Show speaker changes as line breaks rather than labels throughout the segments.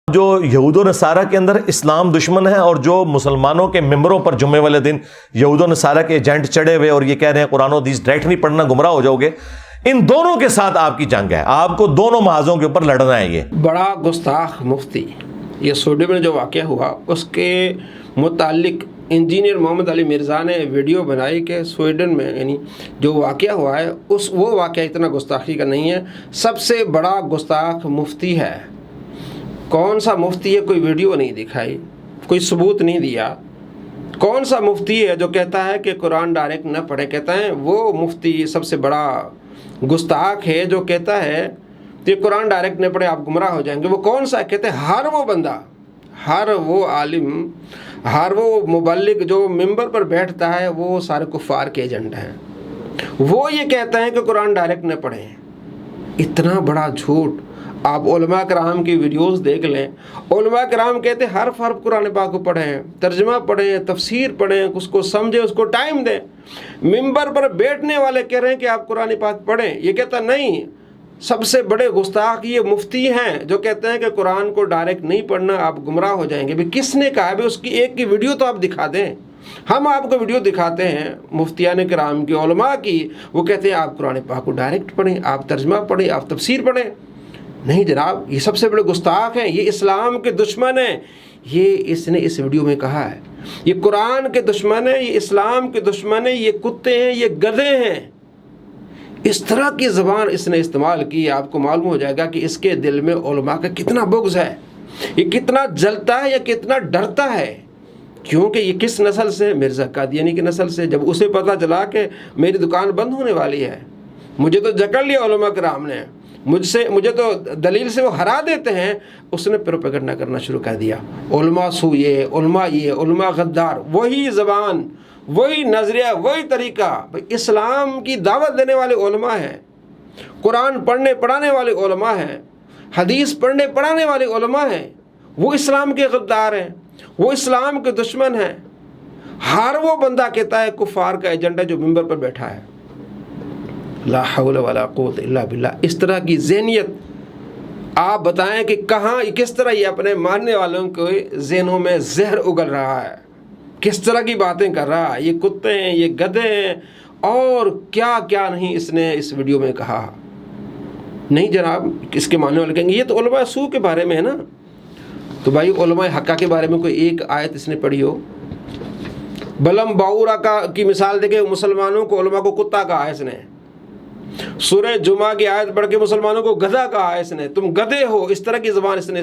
جو یہود و نصارہ کے اندر اسلام دشمن ہے اور جو مسلمانوں کے ممبروں پر جمعے والے دن یہود و نصارہ کے ایجنٹ چڑھے ہوئے اور یہ کہہ رہے ہیں قرآن و حدیث ڈائریکٹ نہیں پڑھنا گمراہ ہو جاؤ گے، ان دونوں کے ساتھ آپ کی جنگ ہے، آپ کو دونوں محاذوں کے اوپر لڑنا ہے۔ یہ
بڑا گستاخ مفتی، یہ سوڈیم میں جو واقعہ ہوا اس کے متعلق انجینئر محمد علی مرزا نے ویڈیو بنائی کہ سویڈن میں یعنی جو واقعہ ہوا ہے وہ واقعہ اتنا گستاخی کا نہیں ہے، سب سے بڑا گستاخ مفتی ہے۔ کون سا مفتی ہے؟ کوئی ویڈیو نہیں دکھائی، کوئی ثبوت نہیں دیا۔ کون سا مفتی ہے جو کہتا ہے کہ قرآن ڈائریکٹ نہ پڑھے؟ کہتا ہے وہ مفتی سب سے بڑا گستاخ ہے جو کہتا ہے کہ قرآن ڈائریکٹ نہ پڑھے آپ گمراہ ہو جائیں گے۔ وہ کون سا؟ کہتے ہیں ہر وہ بندہ، ہر وہ عالم، ہر وہ مبلغ جو ممبر پر بیٹھتا ہے وہ سارے کفار کے ایجنٹ ہیں، وہ یہ کہتا ہے کہ قرآن ڈائریکٹ نہ پڑھیں۔ اتنا بڑا جھوٹ۔ آپ علماء کرام کی ویڈیوز دیکھ لیں، علماء کرام کہتے ہیں حرف حرف قرآن پاک کو پڑھیں، ترجمہ پڑھیں، تفسیر پڑھیں، اس کو سمجھیں، اس کو ٹائم دیں۔ ممبر پر بیٹھنے والے کہہ رہے ہیں کہ آپ قرآن پاک پڑھیں، یہ کہتا نہیں۔ سب سے بڑے گستاخ یہ مفتی ہیں جو کہتے ہیں کہ قرآن کو ڈائریکٹ نہیں پڑھنا، آپ گمراہ ہو جائیں گے۔ کس نے کہا ہے؟ اس کی ایک کی ویڈیو تو آپ دکھا دیں۔ ہم آپ کو ویڈیو دکھاتے ہیں مفتیان کرام کی، علماء کی، وہ کہتے ہیں آپ قرآن پاک کو ڈائریکٹ پڑھیں، آپ ترجمہ پڑھیں، آپ تفسیر پڑھیں۔ نہیں جناب، یہ سب سے بڑے گستاخ ہیں، یہ اسلام کے دشمن ہیں۔ یہ اس نے اس ویڈیو میں کہا ہے، یہ قرآن کے دشمن ہیں، یہ اسلام کے دشمن ہیں، یہ کتے ہیں، یہ گدھے ہیں۔ اس طرح کی زبان اس نے استعمال کی، آپ کو معلوم ہو جائے گا کہ اس کے دل میں علماء کا کتنا بغض ہے، یہ کتنا جلتا ہے، یہ کتنا ڈرتا ہے۔ کیونکہ یہ کس نسل سے؟ مرزا قادیانی کی نسل سے۔ جب اسے پتا چلا کہ میری دکان بند ہونے والی ہے، مجھے تو جکڑ لیا علماء کرام نے، مجھے تو دلیل سے وہ ہرا دیتے ہیں، اس نے پروپیگنڈا کرنا شروع کر دیا۔ علماء سوئے، علماء یہ، علماء غدار، وہی زبان، وہی نظریہ، وہی طریقہ۔ اسلام کی دعوت دینے والے علماء ہیں، قرآن پڑھنے پڑھانے والے علماء ہیں، حدیث پڑھنے پڑھانے والے علماء ہیں، وہ اسلام کے غدار ہیں، وہ اسلام کے دشمن ہیں۔ ہر وہ بندہ کہتا ہے کفار کا ایجنٹ ہے جو ممبر پر بیٹھا ہے۔ لا حول ولا قوت الا باللہ۔ اس طرح کی ذہنیت آپ بتائیں کہ کہاں، کس طرح یہ اپنے ماننے والوں کے ذہنوں میں زہر اگل رہا ہے، کس طرح کی باتیں کر رہا ہے۔ یہ کتے ہیں، یہ گدھے ہیں، اور کیا کیا نہیں اس نے اس ویڈیو میں کہا۔ نہیں جناب، اس کے ماننے والے کہیں گے یہ تو علماء سو کے بارے میں ہے نا۔ تو بھائی علماء حقہ کے بارے میں کوئی ایک آیت اس نے پڑھی ہو؟ بلم باورا کی مثال دیکھیں، مسلمانوں کو علماء کو کتا کہا ہے اس نے۔ سورہ جمعہ کی آیت پڑھ کے مسلمانوں کو گدھا کہا ہے اس نے، تم گدھے ہو۔ اس طرح کی زبان اس نے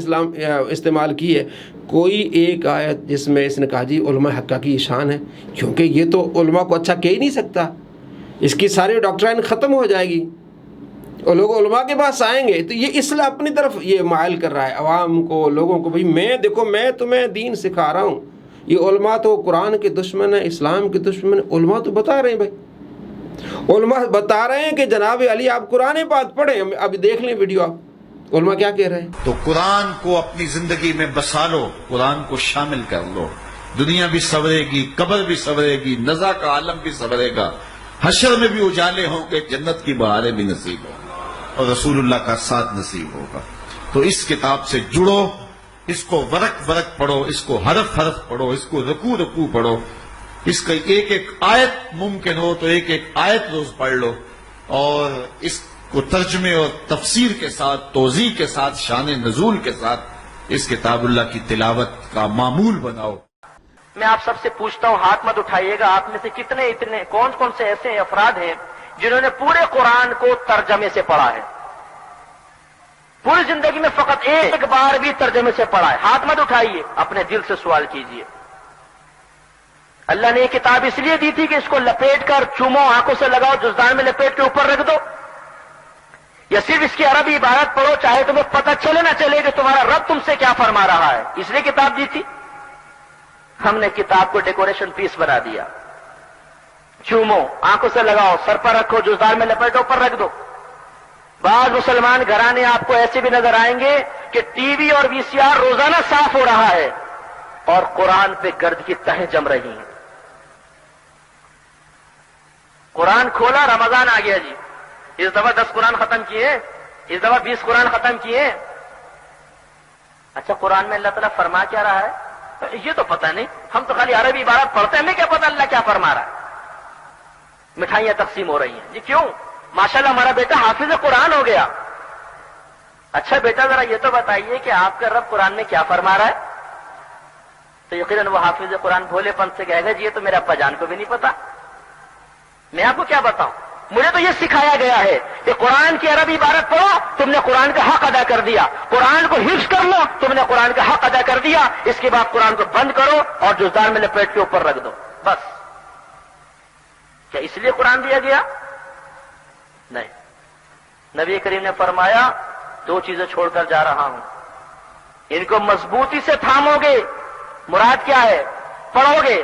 استعمال کی ہے۔ کوئی ایک آیت جس میں اس نے کہا جی علماء حقہ کی شان ہے؟ کیونکہ یہ تو علماء کو اچھا کہہ ہی نہیں سکتا، اس کی ساری ڈاکٹرائن ختم ہو جائے گی اور لوگ علماء کے پاس آئیں گے۔ تو یہ اصلاح اپنی طرف یہ مائل کر رہا ہے عوام کو، لوگوں کو، بھئی میں دیکھو میں تمہیں دین سکھا رہا ہوں۔ یہ علماء تو قرآن کے دشمن ہیں، اسلام کے دشمن ہیں۔ علماء تو بتا رہے ہیں، بھائی علماء بتا رہے ہیں کہ جناب علی آپ قرآن پاک پڑھیں۔ اب دیکھ لیں ویڈیو، آپ علماء کیا کہہ رہے ہیں۔
تو قرآن کو اپنی زندگی میں بسا لو، قرآن کو شامل کر لو، دنیا بھی سنورے گی، قبر بھی سنورے گی، نزا کا عالم بھی سنورے گا، حشر میں بھی اجالے ہوں گے، جنت کی بہاریں بھی نصیب ہوں اور رسول اللہ کا ساتھ نصیب ہوگا۔ تو اس کتاب سے جڑو، اس کو ورق ورق پڑھو، اس کو حرف حرف پڑھو، اس کو رکوع رکوع پڑھو، اس کا ایک ایک آیت ممکن ہو تو ایک ایک آیت روز پڑھ لو، اور اس کو ترجمے اور تفسیر کے ساتھ، توضیح کے ساتھ، شان نزول کے ساتھ اس کتاب اللہ کی تلاوت کا معمول بناؤ۔
میں آپ سب سے پوچھتا ہوں، ہاتھ مت اٹھائیے گا، آپ میں سے اتنے کون سے ایسے افراد ہیں جنہوں نے پورے قرآن کو ترجمے سے پڑھا ہے؟ پوری زندگی میں فقط ایک بار بھی ترجمے سے پڑھا ہے؟ ہاتھ مت اٹھائیے، اپنے دل سے سوال کیجئے۔ اللہ نے یہ کتاب اس لیے دی تھی کہ اس کو لپیٹ کر چومو، آنکھوں سے لگاؤ، جزدان میں لپیٹ کے اوپر رکھ دو، یا صرف اس کی عربی عبارت پڑھو، چاہے تمہیں پتہ چلے نہ چلے کہ تمہارا رب تم سے کیا فرما رہا ہے؟ اس لیے کتاب دی تھی۔ ہم نے کتاب کو ڈیکوریشن پیس بنا دیا۔ چومو، آنکھوں سے لگاؤ، سر پر رکھو، جزدان میں لپیٹو، اوپر رکھ دو۔ بعض مسلمان گھرانے آپ کو ایسے بھی نظر آئیں گے کہ ٹی وی اور وی سی آر روزانہ صاف ہو رہا ہے اور قرآن پہ گرد کی تہیں جم رہی ہیں۔ قرآن کھولا، رمضان آ گیا جی، اس دفعہ 10 قرآن ختم کیے، اس دفعہ 20 قرآن ختم کیے، اچھا قرآن میں اللہ تعالیٰ فرما کیا رہا ہے یہ تو پتہ نہیں, ہم تو خالی عربی عبارت پڑھتے ہیں, ہمیں کیا پتہ اللہ کیا فرما رہا ہے. مٹھائیاں تقسیم ہو رہی ہیں جی, کیوں؟ ماشاءاللہ ہمارا بیٹا حافظ قرآن ہو گیا. اچھا بیٹا ذرا یہ تو بتائیے کہ آپ کا رب قرآن میں کیا فرما رہا ہے؟ تو یقیناً وہ حافظ قرآن بھولے پن سے کہے گا جی یہ تو میرے ابا جان کو بھی نہیں پتا, میں آپ کو کیا بتاؤں. مجھے تو یہ سکھایا گیا ہے کہ قرآن کی عربی عبارت پڑھو, تم نے قرآن کا حق ادا کر دیا. قرآن کو حفظ کر لو, تم نے قرآن کا حق ادا کر دیا. اس کے بعد قرآن کو بند کرو اور جزدان میں لپیٹ کے اوپر رکھ دو, بس. کیا اس لیے قرآن دیا گیا؟ نہیں. نبی کریم نے فرمایا 2 چیزیں چھوڑ کر جا رہا ہوں, ان کو مضبوطی سے تھامو گے. مراد کیا ہے؟ پڑھو گے,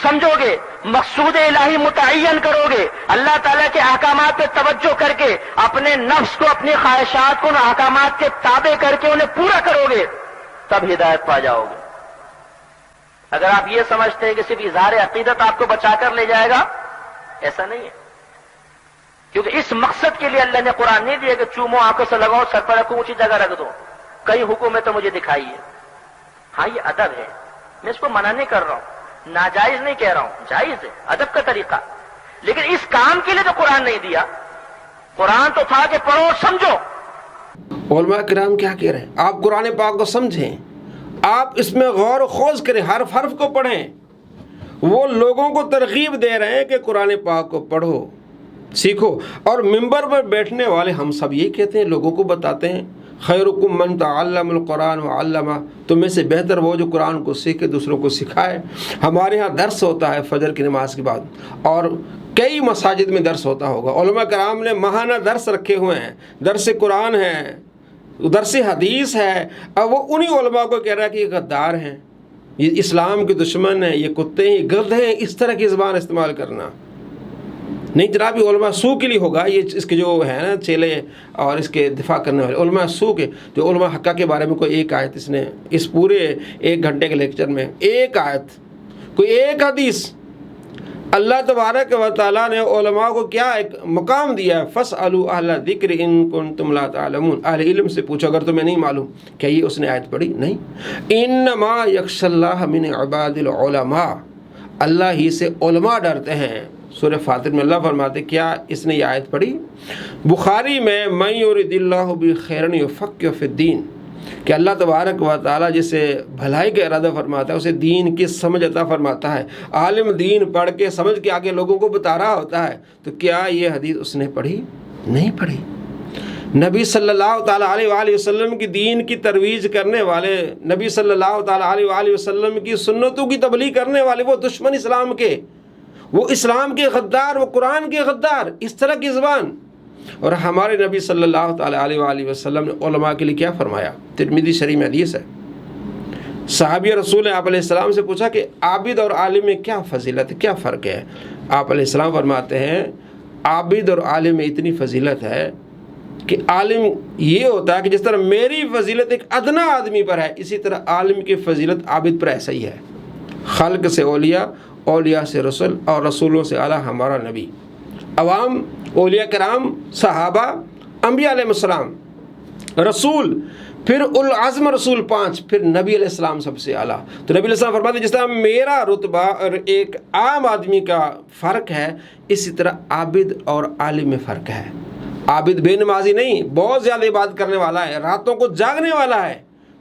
سمجھو گے, مقصود الہی متعین کرو گے, اللہ تعالیٰ کے احکامات پہ توجہ کر کے اپنے نفس کو, اپنی خواہشات کو ان احکامات کے تابع کر کے انہیں پورا کرو گے, تب ہدایت پا جاؤ گے. اگر آپ یہ سمجھتے ہیں کہ صرف اظہار عقیدت آپ کو بچا کر لے جائے گا, ایسا نہیں ہے. کیونکہ اس مقصد کے لیے اللہ نے قرآن نہیں دیا کہ چومو, آنکھوں سے لگاؤ, سر پر رکھو, اونچی جگہ رکھ دو. کئی حکم ہے تو مجھے دکھائیے. ہاں یہ ادب ہے, میں اس کو منع نہیں کر رہا ہوں, ناجائز نہیں کہہ رہا ہوں, جائز ہے, ادب کا طریقہ. لیکن اس کام کے لیے تو قرآن نہیں دیا. قرآن تو تھا کہ پڑھو سمجھو.
علماء کرام کیا کہہ رہے ہیں؟ آپ قرآن پاک کو سمجھیں, آپ اس میں غور و خوض کریں, حرف حرف کو پڑھیں. وہ لوگوں کو ترغیب دے رہے ہیں کہ قرآن پاک کو پڑھو, سیکھو. اور ممبر پر بیٹھنے والے ہم سب یہی کہتے ہیں, لوگوں کو بتاتے ہیں خیرکم من تعلم القرآن وعلمہ, تم میں سے بہتر وہ جو قرآن کو سیکھے, دوسروں کو سکھائے. ہمارے ہاں درس ہوتا ہے فجر کی نماز کے بعد, اور کئی مساجد میں درس ہوتا ہوگا. علماء کرام نے ماہانہ درس رکھے ہوئے ہیں, درس قرآن ہے, درس حدیث ہے. اب وہ انہی علماء کو کہہ رہا ہے کہ یہ غدار ہیں, یہ اسلام کے دشمن ہیں, یہ کتے ہیں, گدھے ہیں. اس طرح کی زبان استعمال کرنا نہیں جناب, یہ علماء سو کے لیے ہوگا. یہ اس کے جو ہے نا چیلے اور اس کے دفاع کرنے والے علماء سو کے, جو علماء حقہ کے بارے میں کوئی ایک آیت, اس نے اس پورے 1 گھنٹے کے لیکچر میں ایک آیت, کوئی ایک حدیث. اللہ تبارک و تعالیٰ نے علماء کو کیا ایک مقام دیا ہے, فَاسْأَلُوا أَهْلَ الذِّكْرِ إِن كُنتُمْ لَا تَعْلَمُونَ, اہل علم سے پوچھو اگر تمہیں نہیں معلوم. کیا یہ اس نے آیت پڑھی؟ نہیں. إِنَّمَا يَخْشَى اللَّهَ مِنْ عِبَادِ الْعُلَمَاء, اللہ ہی سے علماء ڈرتے ہیں. سورہ فاطر میں اللہ فرماتے, کیا اس نے یہ آیت پڑھی؟ بخاری میں مَن يُرِدِ اللَّهُ بِهِ خَيْرًا يُفَقِّهُ فِي الدِّينِ, کہ اللہ تبارک و تعالیٰ جسے بھلائی کا ارادہ فرماتا ہے اسے دین کی سمجھ عطا فرماتا ہے. عالم دین پڑھ کے سمجھ کے آگے لوگوں کو بتا رہا ہوتا ہے. تو کیا یہ حدیث اس نے پڑھی؟ نہیں پڑھی. نبی صلی اللہ تعالیٰ علیہ وآلہ وسلم کی دین کی ترویج کرنے والے, نبی صلی اللہ تعالیٰ علیہ وآلہ وسلم کی سنتوں کی تبلیغ کرنے والے, وہ دشمن اسلام کے, وہ اسلام کے غدار, وہ قرآن کے غدار, اس طرح کی زبان. اور ہمارے نبی صلی اللہ تعالیٰ علیہ وآلہ وسلم نے علماء کے لیے کیا فرمایا؟ ترمذی شریف میں حدیث ہے, صحابی رسول نے آپ علیہ السلام سے پوچھا کہ عابد اور عالم میں کیا فضیلت ہے, کیا فرق ہے؟ آپ علیہ السلام فرماتے ہیں عابد اور عالم میں اتنی فضیلت ہے کہ عالم یہ ہوتا ہے کہ جس طرح میری فضیلت ایک ادنا آدمی پر ہے, اسی طرح عالم کی فضیلت عابد پر ایسا ہی ہے. خلق سے اولیاء, اولیاء سے رسول, اور رسولوں سے اعلیٰ ہمارا نبی. عوام, اولیاء کرام, صحابہ, انبیاء علیہ السلام, رسول, پھر العزم رسول 5, پھر نبی علیہ السلام سب سے اعلیٰ. تو نبی علیہ السلام فرماتے ہیں جس طرح میرا رتبہ اور ایک عام آدمی کا فرق ہے, اسی طرح عابد اور عالم میں فرق ہے. عابد بے نمازی نہیں, بہت زیادہ عبادت کرنے والا ہے, راتوں کو جاگنے والا ہے,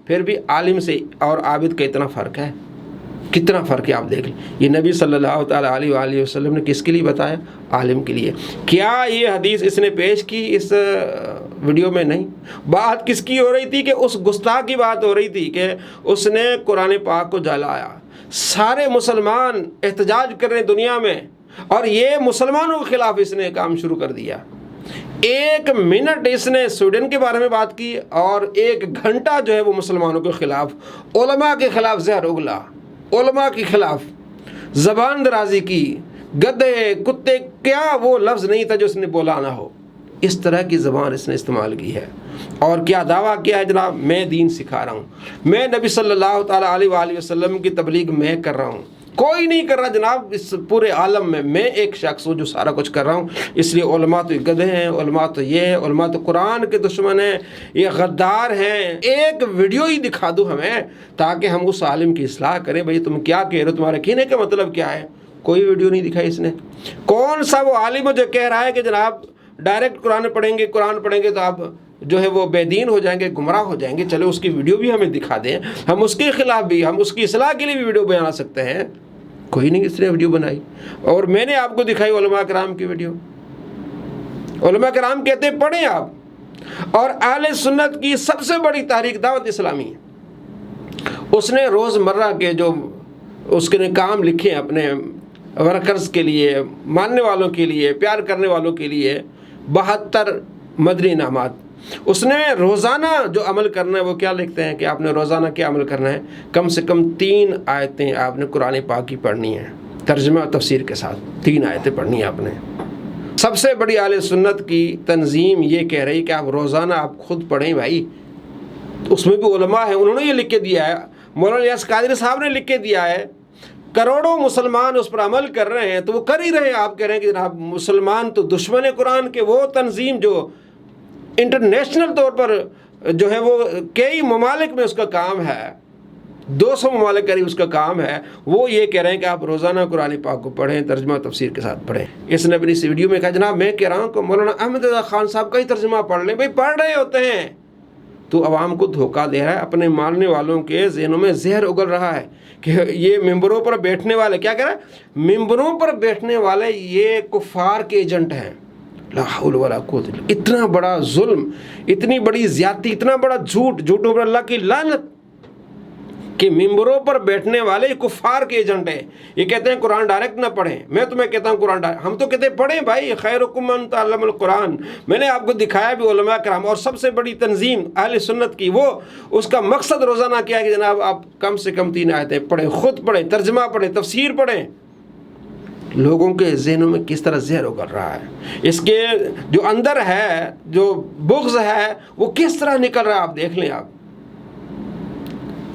پھر بھی عالم سے اور عابد کا اتنا فرق ہے. کتنا فرق ہے آپ دیکھ لیں. یہ نبی صلی اللہ تعالیٰ علیہ وآلہ وسلم نے کس کے لیے بتایا؟ عالم کے لیے. کیا یہ حدیث اس نے پیش کی اس ویڈیو میں؟ نہیں. بات کس کی ہو رہی تھی؟ کہ اس گستاخ کی بات ہو رہی تھی کہ اس نے قرآن پاک کو جلایا. سارے مسلمان احتجاج کر رہے ہیں دنیا میں, اور یہ مسلمانوں کے خلاف اس نے کام شروع کر دیا. 1 منٹ اس نے سویڈن کے بارے میں بات کی, اور 1 گھنٹہ جو ہے وہ مسلمانوں کے خلاف, علماء کے خلاف زہر اگلا, علماء کے خلاف زبان درازی کی, گدھے, کتے, کیا وہ لفظ نہیں تھا جو اس نے بولا نہ ہو. اس طرح کی زبان اس نے استعمال کی ہے. اور کیا دعویٰ کیا ہے جناب؟ میں دین سکھا رہا ہوں, میں نبی صلی اللہ تعالیٰ علیہ وآلہ وسلم کی تبلیغ میں کر رہا ہوں. कोई नहीं कर रहा जनाब इस पूरे आलम में, मैं एक शख्स हूँ जो सारा कुछ कर रहा हूँ। इसलिए उलमा तो गधे हैं, उलमा तो ये है, उलमा तो कुरान के दुश्मन हैं, ये गद्दार हैं। एक वीडियो ही दिखा दो हमें ताकि हम उस आलिम की इस्लाह करें, भाई तुम क्या कह रहे हो, तुम्हारे कहने का मतलब क्या है। कोई वीडियो नहीं दिखाई इसने। कौन सा वो आलिम जो कह रहा है कि जनाब डायरेक्ट कुरान पढ़ेंगे तो आप जो है वो बेदीन हो जाएंगे, गुमराह हो जाएंगे। चलो उसकी वीडियो भी हमें दिखा दें, हम उसके खिलाफ भी, हम उसकी इस्लाह के लिए भी वीडियो बना सकते हैं। कोई नहीं इसने वीडियो बनाई। और मैंने आपको दिखाई उलमा कराम की वीडियो। उलमा कराम कहते हैं पढ़ें आप। और आले सुन्नत की सबसे बड़ी तहरीक दावत इस्लामी है। उसने रोज़मर्रा के जो उसके काम लिखे अपने वर्कर्स के लिए, मानने वालों के लिए, प्यार करने वालों के लिए 72 मदनी इनामात। उसने रोज़ाना जो अमल करना है वो क्या लिखते हैं कि आपने रोज़ाना क्या अमल करना है, कम से कम 3 आयतें आपने कुरान पाक की पढ़नी है, तर्जुमा तफसीर के साथ 3 आयतें पढ़नी है आपने। सबसे बड़ी आले सुन्नत की तंजीम ये कह रही कि आप रोज़ाना आप खुद पढ़ें भाई। उसमें भी उलमा है, उन्होंने ये लिख के दिया है, मौलाना इलियास कादरी साहब ने लिख के दिया है। करोड़ों मुसलमान उस पर अमल कर रहे हैं तो वो कर ही रहे हैं। आप कह रहे हैं कि जनाब मुसलमान तो दुश्मन कुरान के। वो तंजीम जो इंटरनेशनल तौर पर जो है वो कई ममालिक में उसका काम है, 200 ममालिक करीब उसका काम है, वो ये कह रहे हैं कि आप रोज़ाना कुरान पाक को पढ़ें, तर्जुमा तफसीर के साथ पढ़ें। इसने अपनी इस वीडियो में कहा जनाब मैं कह रहा हूँ कि मौलाना अहमद रज़ा खान साहब का ही तर्जुमा पढ़ लें। भाई पढ़ रहे होते हैं तो अवाम को धोखा दे रहा है, अपने मानने वालों के ज़हनों में जहर उगल रहा है कि ये मिंबरों पर बैठने वाले क्या कह रहा है, मिंबरों पर बैठने वाले ये कुफ़ार के एजेंट हैं। ला हौल वला कुव्वत इल्ला। इतना बड़ा जुल्म, इतनी बड़ी ज़्यादती, इतना बड़ा झूठ, झूठों पर अल्लाह की लानत कि मिंबरों पर बैठने वाले कुफ़ार के एजेंट हैं। ये कहते हैं कुरान डायरेक्ट ना पढ़ें। मैं तुम्हें कहता हूँ कुरान डायरेक्ट, हम तो कहते हैं पढ़ें भाई, खैरुकुम मन तअल्लमल कुरान। मैंने आपको दिखाया भी उलमा कराम और सबसे बड़ी तंजीम अहले सुन्नत की, वो उसका मकसद रोज़ाना क्या है कि जनाब आप कम से कम 3 आयतें पढ़ें, खुद पढ़ें, तर्जुमा पढ़ें, तफसीर पढ़ें। लोगों के ज़हनों में किस तरह जहर उगल रहा है, इसके जो अंदर है, जो बुग़्ज़ है, वो किस तरह निकल रहा है। आप देख लें। आप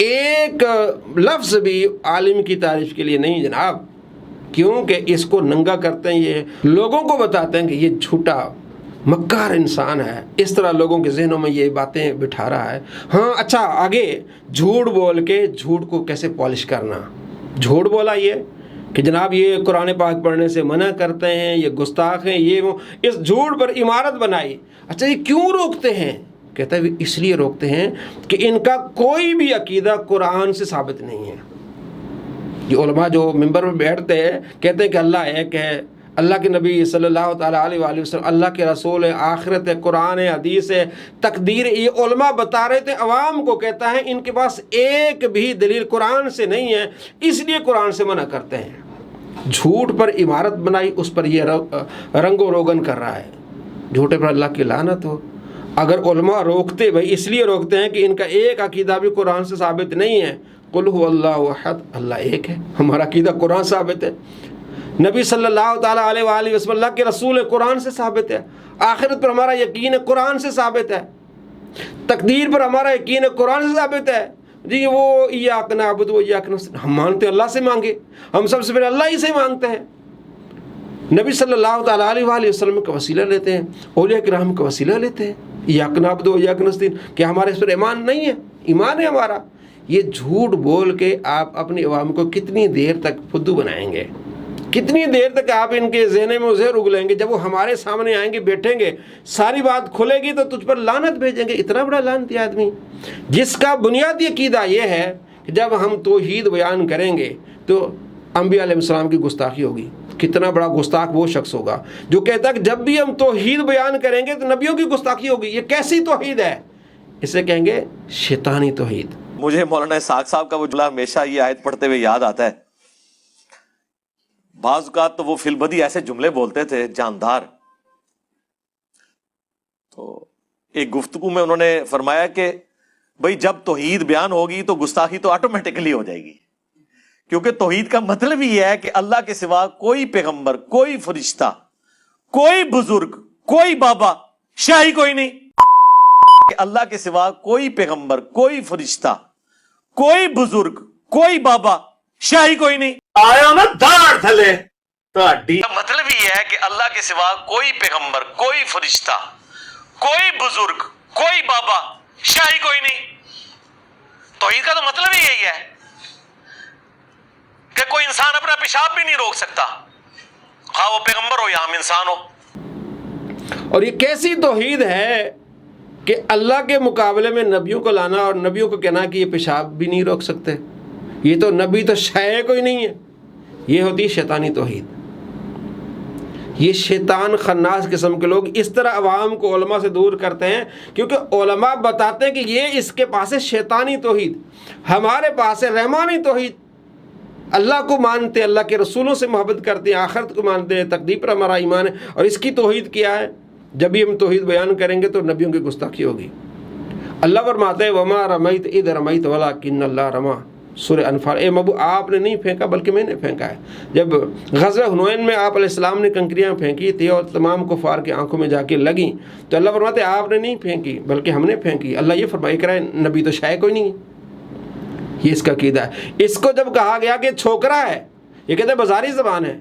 एक लफ्ज़ भी आलिम की तारीफ़ के लिए नहीं जनाब, क्योंकि इसको नंगा करते हैं, ये लोगों को बताते हैं कि ये झूठा मक्कार इंसान है। इस तरह लोगों के जहनों में ये बातें बिठा रहा है। हाँ अच्छा, आगे झूठ बोल के झूठ को कैसे पॉलिश करना। झूठ बोला ये कि जनाब ये कुरान पाक पढ़ने से मना करते हैं, ये गुस्ताख हैं, ये वो, इस झूठ पर इमारत बनाई। अच्छा ये क्यों रोकते हैं? कहता है इसलिए रोकते हैं कि इनका कोई भी अकीदा कुरान से साबित नहीं है। ये उलमा जो मिंबर पर बैठते हैं कहते हैं कि अल्लाह एक है, अल्लाह के नबी सल्लल्लाहु अलैहि वसल्लम अल्लाह के रसूल है, आखिरत है, कुरान है, हदीस है, तकदीर। ये उलमा बता रहे थे अवाम को, कहता है इनके पास एक भी दलील कुरान से नहीं है, इसलिए कुरान से मना करते हैं। झूठ पर इमारत बनाई, उस पर ये रंगो रोगन कर रहा है। झूठे पर अल्लाह की लानत हो। अगर उलमा रोकते, भाई इसलिए रोकते हैं कि इनका एक अकीदा भी कुरान से साबित नहीं है। कुल हुवल्लाहु अहद, अल्लाह एक है, हमारा अकीदा कुरान साबित है। नबी सल्लल्लाहु अलैहि वसल्लम अल्लाह के रसूल है, कुरान से साबित है। आखिरत पर हमारा यकीन है, कुरान से साबित है। तकदीर पर हमारा यकीन है, कुरान से साबित है। जी वो इय्याक नअबुदु व इय्याक नस्तईन, हम मानते हैं अल्लाह से मांगे, हम सबसे पहले अल्लाह ही से मांगते हैं। नबी सल्लल्लाहु अलैहि वसल्लम का वसीला लेते हैं, औलिया किराम का वसीला लेते हैं। इय्याक नअबुदु व इय्याक नस्तईन, क्या हमारे इस पर ईमान नहीं है? ईमान है हमारा। ये झूठ बोल के आप अपनी अवाम को कितनी देर तक फुद्दू बनाएंगे, कितनी देर तक आप इनके ज़हन में उज़ेर उगलेंगे? जब वो हमारे सामने आएंगे, बैठेंगे, सारी बात खुलेगी तो तुझ पर लानत भेजेंगे। इतना बड़ा लानती आदमी जिसका बुनियादी अकीदा ये है कि जब हम तौहीद बयान करेंगे तो अंबिया अलैहिस्सलाम की गुस्ताखी होगी। कितना बड़ा गुस्ताख वो शख्स होगा जो कहता है कि जब भी हम तौहीद बयान करेंगे तो नबियों की गुस्ताखी होगी। ये कैसी तौहीद है? इसे कहेंगे शैतानी तौहीद।
मुझे मौलाना इसहाक साहब का वो जुमला हमेशा ये आयत पढ़ते हुए याद आता है। बाज़ औक़ात तो वो फिलबदी ऐसे जुमले बोलते थे जानदार। तो एक गुफ्तगू में उन्होंने फरमाया कि भाई जब तौहीद बयान होगी तो गुस्ताखी तो ऑटोमेटिकली हो जाएगी, क्योंकि तौहीद का मतलब ही है कि अल्लाह के सिवा कोई पैगंबर, कोई फरिश्ता, कोई बुजुर्ग, कोई बाबा, शाही कोई नहीं। अल्लाह के सिवा कोई पैगंबर, कोई फरिश्ता, कोई बुजुर्ग, कोई बाबा, शाही कोई नहीं आया ना दाढ़ थले मतलब ये है कि अल्लाह के सिवा कोई पैगंबर, कोई फरिश्ता, कोई बुजुर्ग, कोई बाबा, शाही कोई नहीं। तौहीद का तो मतलब ही यही है कि कोई इंसान अपना पेशाब भी नहीं रोक सकता, हाँ वो पैगंबर हो या हम इंसान हो।
और ये कैसी तौहीद है कि अल्लाह के मुकाबले में नबियों को लाना और नबियों को कहना कि ये पेशाब भी नहीं रोक सकते। ये तो नबी तो शायद कोई नहीं है। ये होती है शैतानी तौहीद। ये शैतान खन्नास किस्म के लोग इस तरह अवाम को उलमा से दूर करते हैं, क्योंकि उलमा बताते हैं कि ये इसके पास है शैतानी तौहीद, हमारे पास है रहमानी तौहीद। अल्लाह को मानते, अल्लाह के रसूलों से मोहब्बत करते हैं, आखिरत को मानते हैं, तकदीर पर हमारा ईमान है। और इसकी तौहीद क्या है? जब भी हम तौहीद बयान करेंगे तो नबियों की गुस्ताखी होगी। अल्लाह फरमाते हैं वमा रमैत इद रमैत वलाकिन्नल्लाह रमा, सूरह अनफाल। ए मबू आपने नहीं फेंका बल्कि मैंने फेंका है। जब ग़ज़वा हुनैन में आप अलैहिस्सलाम ने कंकरियाँ फेंकी थी और तमाम कुफ़ार की आंखों में जाके लगी, तो अल्लाह फरमाते आपने नहीं फेंकी बल्कि हमने फेंकी। अल्लाह ये फरमाई कराए नबी तो शायद कोई नहीं है। ये इसका कीदा है। इसको जब कहा गया कि छोकरा है, ये कहते हैं बाजारी ज़बान है,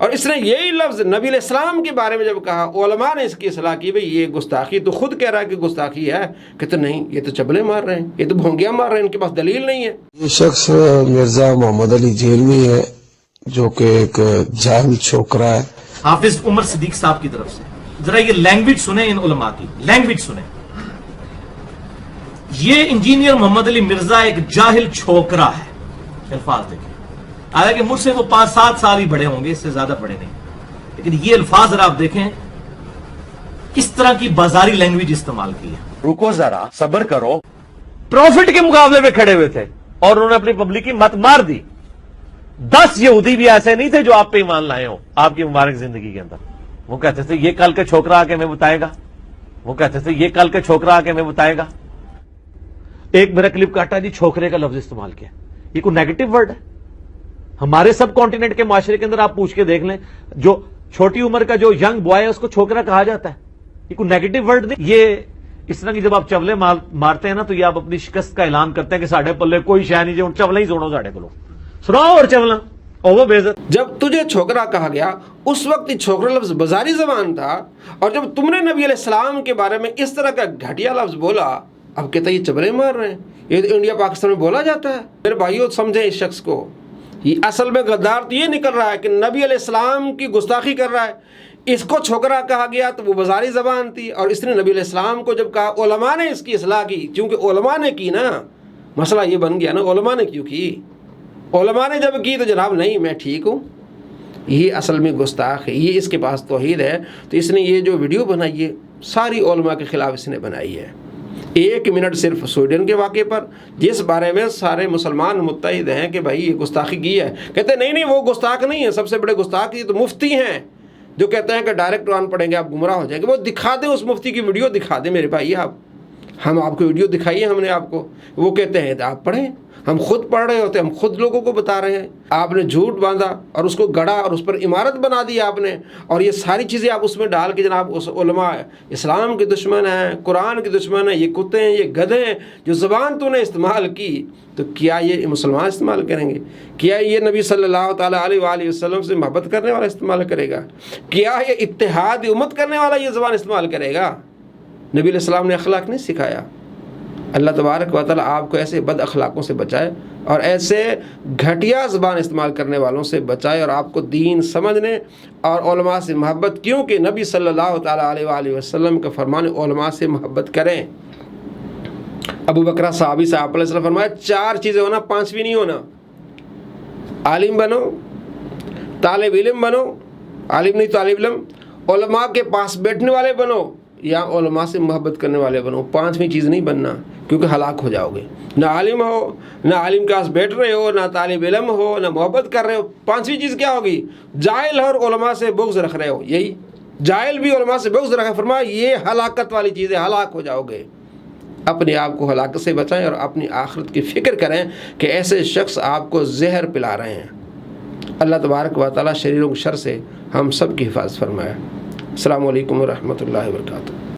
और इसने यही लफ्ज़ नबी अलैहिस्सलाम के बारे में जब कहा, उलमा ने इसकी इस्लाह की, भाई ये गुस्ताखी तो खुद कह रहा है कि गुस्ताखी है। कहते नहीं, ये तो चबले मार रहे हैं, ये तो भोंगियाँ मार रहे हैं, इनके पास दलील नहीं है।
ये शख्स मिर्जा मोहम्मद अली जेलवी है, जो कि एक जाहिल छोकरा है।
हाफिज उमर सिद्दीक साहब की तरफ से जरा ये लैंग्वेज सुने, इन उलमा की लैंग्वेज सुने। ये इंजीनियर मोहम्मद अली मिर्जा एक जाहिल छोकरा है, अल्फाज देखिए। हालांकि मुझसे वो 5-7 साल ही बड़े होंगे, इससे ज्यादा बड़े नहीं, लेकिन ये अल्फाज जरा आप देखें, किस तरह की बाजारी लैंग्वेज इस्तेमाल की है। रुको जरा, सब्र करो। प्रॉफिट के मुकाबले में खड़े हुए थे और उन्होंने अपनी पब्लिक की मत मार दी। 10 यहूदी भी ऐसे नहीं थे जो आप पे ईमान लाए हो आपकी मुबारक जिंदगी के अंदर। वो कहते थे ये कल के छोकरा आके हमें बताएगा, वो कहते थे ये कल के छोकरा आके हमें बताएगा। एक मेरा क्लिप काटा जी, छोकरे का लफ्ज इस्तेमाल किया। ये कोई नेगेटिव वर्ड है? हमारे सब कॉन्टिनेंट के माशरे के अंदर आप पूछ के देख लें, जो छोटी उम्र का जो यंग बॉय है उसको छोकरा कहा जाता है। ये कोई नेगेटिव वर्ड नहीं। ये इस तरह की जब आप चवले मारते हैं ना, तो ये आप अपनी शिकस्त का ऐलान करते हैं कि साढ़े पल्ले कोई शह नहीं, जो चवला ही सुनो साढ़े को सुनाओ और चवला वो बेइज्जत।
जब तुझे छोकरा कहा गया उस वक्त ही छोकरा लफ्ज बाजारी जबान था, और जब तुमने नबी अलैहिस्सलाम के बारे में इस तरह का घटिया लफ्ज बोला, अब कहता ये चबले मार रहे हैं। ये तो इंडिया पाकिस्तान में बोला जाता है। मेरे भाइयों समझे इस शख्स को, ये असल में गद्दार तो ये निकल रहा है कि नबी अलैहिस्सलाम की गुस्ताखी कर रहा है। इसको छोकरा कहा गया तो वो बाजारी ज़बान थी, और इसने नबी अलैहिस्सलाम को जब कहा, उलमा ने इसकी इस्लाह की, क्योंकि उलमा ने की ना, मसला ये बन गया ना, उलमा ने क्यों की? उलमा ने जब की तो जनाब नहीं मैं ठीक हूँ। ये असल में गुस्ताख है, ये इसके पास तौहीद है। तो इसने ये जो वीडियो बनाई है सारी उलमा के ख़िलाफ़ इसने बनाई है। 1 मिनट सिर्फ स्वीडन के वाक़े पर, जिस बारे में सारे मुसलमान मुत्तहिद हैं कि भाई ये गुस्ताखी की है। कहते नहीं नहीं वो गुस्ताख नहीं है, सबसे बड़े गुस्ताख ये तो मुफ्ती हैं जो कहते हैं कि डायरेक्ट कुरान पढ़ेंगे आप गुमराह हो जाएंगे। वो दिखा दें, उस मुफ्ती की वीडियो दिखा दें मेरे भाई। आप हम आपको वीडियो दिखाई है हमने आपको, वो कहते हैं आप पढ़ें, हम खुद पढ़ रहे होते, हम खुद लोगों को बता रहे हैं। आपने झूठ बांधा और उसको गढ़ा और उस पर इमारत बना दी आपने, और ये सारी चीज़ें आप उसमें डाल के जनाब उस उलमा इस्लाम के दुश्मन हैं, कुरान के दुश्मन हैं, ये कुत्ते हैं, ये गधे हैं। जो ज़बान तूने इस्तेमाल की, तो क्या ये मुसलमान इस्तेमाल करेंगे? क्या ये नबी सल्लल्लाहु ताला अलैहि वसल्लम से मोहब्बत करने वाला इस्तेमाल करेगा? क्या ये इत्तेहाद उम्मत करने वाला ये ज़बान इस्तेमाल करेगा? नबी अलैहिस्सलाम ने अखलाक नहीं सिखाया। अल्लाह तबारक व तआला आपको ऐसे बद अखलाकों से बचाए और ऐसे घटिया ज़बान इस्तेमाल करने वालों से बचाए, और आपको दीन समझने और उलमा से मोहब्बत, क्योंकि नबी सल्लल्लाहु ताला अलैहि वसल्लम का फरमान उलमा से मोहब्बत करें। अबू बकरा सहाबी से आप फरमाया 4 चीज़ें होना, 5वीं नहीं होना। आलिम बनो, तालिब इल्म बनो, आलिम नहीं तालिब इल्म, उलमा के पास बैठने वाले बनो, या उलमा से मोहब्बत करने वाले बनो। 5वीं चीज़ नहीं बनना, क्योंकि हलाक हो जाओगे। ना आलिम हो, ना आलिम के पास बैठ रहे हो, ना तालिब इल्म हो, ना मोहब्बत कर रहे हो। 5वीं चीज़ क्या होगी? जाहिल और उलमा से बुग़्ज़ रख रहे हो। यही जाहिल भी उलमा से बुग़्ज़ रखा, फरमाया ये हलाकत वाली चीज़ है, हलाक हो जाओगे। अपने आप को हलाकत से बचाएं और अपनी आखिरत की फ़िक्र करें कि ऐसे शख्स आपको जहर पिला रहे हैं। अल्लाह तबारक व तआला शरीरों के शर से हम सब की हिफाज़त फरमाए। अस्सलामु अलैकुम व रहमतुल्लाहि व बरकातुहू।